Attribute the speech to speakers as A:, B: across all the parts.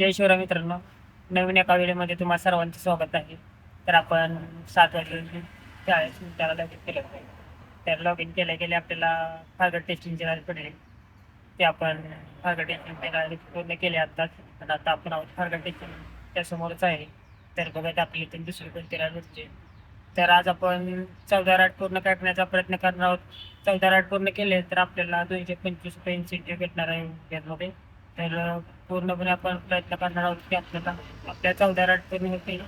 A: जय शिवराय मित्रांनो, नवीन एका व्हिडिओमध्ये तुम्हाला सर्वांचं स्वागत आहे. तर आपण 7 वाजता 40 मिनिटाला लॉग इन केलं आहे. तर लॉग इन केल्या गेल्या आपल्याला फायगर टेस्टिंगची राज पडली. ते आपण फायगर टेस्टिंग पूर्ण केले आत्ताच. आणि आता आपण आहोत फायगर टेस्टिंग त्यासमोरच आहे. तर बघत आपली इथून दुसरी कोणती राज भेटते. तर आज आपण 14 राट पूर्ण करण्याचा प्रयत्न करणार आहोत. 14 राट पूर्ण केले तर आपल्याला 225 रुपये इन्सेंटिव्ह भेटणार आहे यामध्ये. तर पूर्णपणे आपण प्रयत्न करणार आहोत की आपल्याला आपल्या 14 राट पूर्ण होतील.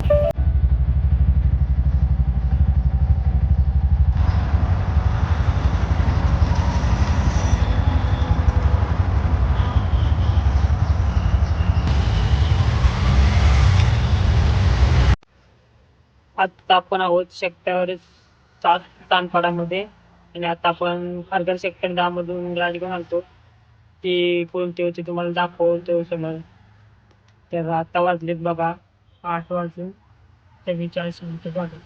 A: आता आपण आहोत सेक्टर 7 तानपाडामध्ये. आणि आता आपण खारघर सेक्टर 10 मधून राज घेऊन आणतो. ती कोणती होती तुम्हाला दाखवतो समज. तर आता वाजलेत बघा 8 वाजून 44 मिनिटं वाजले.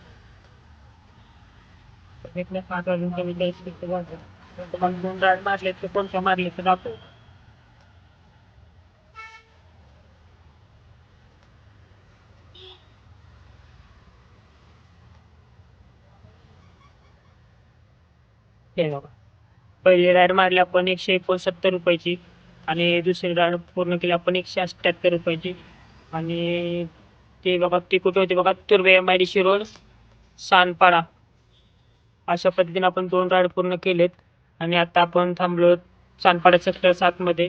A: 8 वाजून 44 मिनिटं वाजले. तर तुम्हाला 2 राड मारले तर कोणत्या मारले तर आपण हे बघा. पहिली राईड मारली आपण 169 रुपयाची. आणि दुसरी राईड पूर्ण केली आपण 178 रुपयाची. आणि ते बघा ती कुठे होती बघा, तुर्भे MIDC रोड सानपाडा. अशा पद्धतीने आपण 2 राईड पूर्ण केलेत. आणि आता आपण थांबलो सानपाडा सेक्टर 7 मध्ये.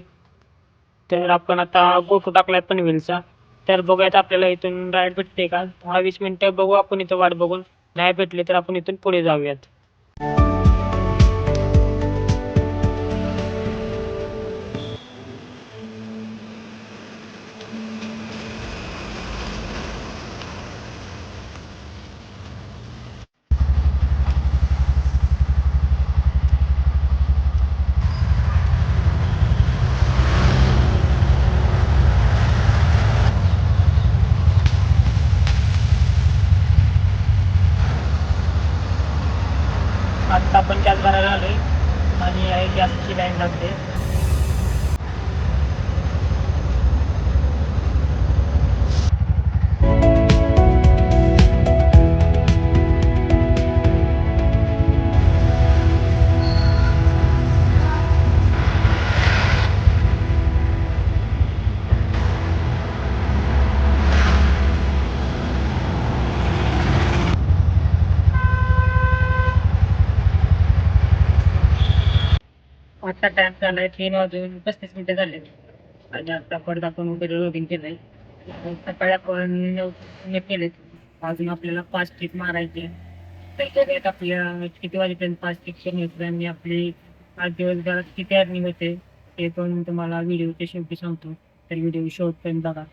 A: तर आपण आता गोटू टाकलाय पनवेलचा. तर बघूयात आपल्याला इथून राईड भेटते का. 10-20 मिनिटं बघू आपण इथं वाट बघून. नाही भेटले तर आपण इथून पुढे जाऊयात. आता आपण त्याच भरायला आलोय आणि आहे गॅसची लाईन लागते. आता टाइम झालाय 3 वाजून 35 मिनिटं झाले. आणि आता परत आपण वगैरे लॉगिन केलंय. सकाळी आपण 9 केलेत. अजून आपल्याला 5 ट्रिप मारायचे. तर त्याच्यात आपल्या किती वाजेपर्यंत 5 ट्रिप करून येतात आणि आपली आज दिवसभरात किती अर्निंग होते ते पण तुम्हाला व्हिडिओच्या शेवटी सांगतो. तर व्हिडिओ शेवटपर्यंत बघा.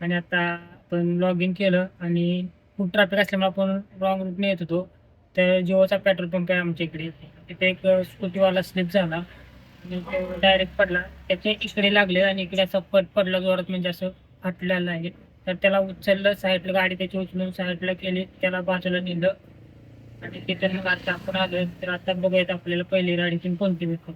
A: आणि आता आपण लॉग इन केलं आणि खूप ट्रॅफिक असल्यामुळे आपण रॉंग रूटने येत होतो. तर जिओचा पेट्रोल पंप आहे आमच्या इकडे. तिथे एक स्कूटीवाला स्लिप झाला आणि तो डायरेक्ट पडला. त्याचे इकडे लागले आणि इकडे असं पडला जोरात, म्हणजे असं फाटलेलं आहे. तर त्याला उचललं साईडला, गाडी त्याची उचलून साईडला केली, त्याला बाजूला नेलं. आणि तिथून मग आता आपण आलो. तर आता बघूयात आपल्याला पहिली गाडीतून कोणती भेटतो.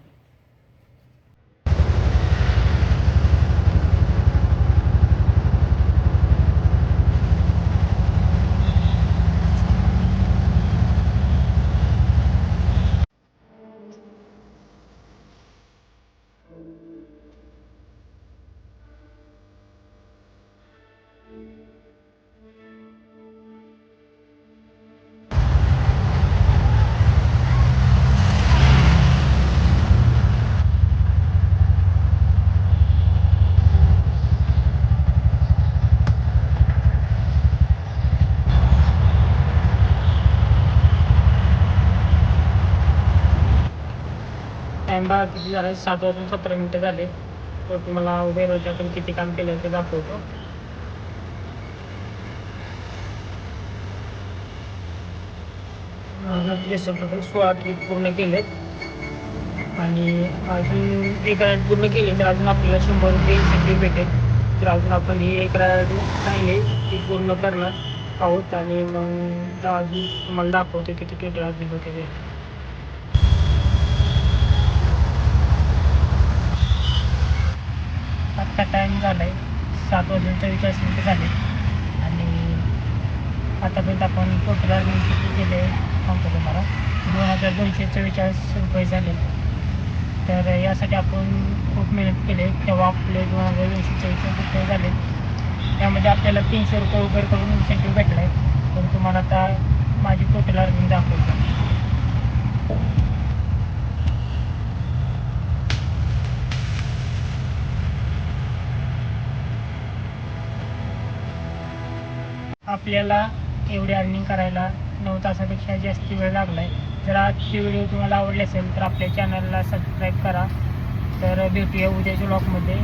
A: टाइम बघा किती झालं, 7 वाजून 17 मिनिटं झाले. तर तुम्हाला उभे रोज आपण किती काम केलं ते दाखवतो. आपले सगळे 16 ट्रिप पूर्ण केलेत. आणि अजून एक राईड पूर्ण केली तर अजून आपल्याला 100 रुपये इन्सेंटिव्ह भेटेल. तर अजून आपण ही एक राईड राहिली ती पूर्ण करणार आहोत. आणि मग अजून तुम्हाला दाखवतो किती किती राईड होते ते. आत्ता टाइम झालाय 7:44 झाले आणि आतापर्यंत आपण टोटल अर्निंग किती केले सांगतो तुम्हाला. 2244 रुपये झाले. तर यासाठी आपण खूप मेहनत केली. तेव्हा आपले 2244 रुपये झाले. त्यामध्ये आपल्याला 300 रुपये उबर करून इन्सेंटिव्ह भेटला आहे. तर तुम्हाला आता माझी टोटल अर्निंग दाखवतो. आपल्याला एवढी अर्निंग करायला 9 तासापेक्षा जास्त वेळ लागला आहे. जर आजची व्हिडिओ तुम्हाला आवडली असेल तर आपल्या चॅनलला सबस्क्राईब करा. तर भेटूया उद्याच्या व्लॉगमध्ये.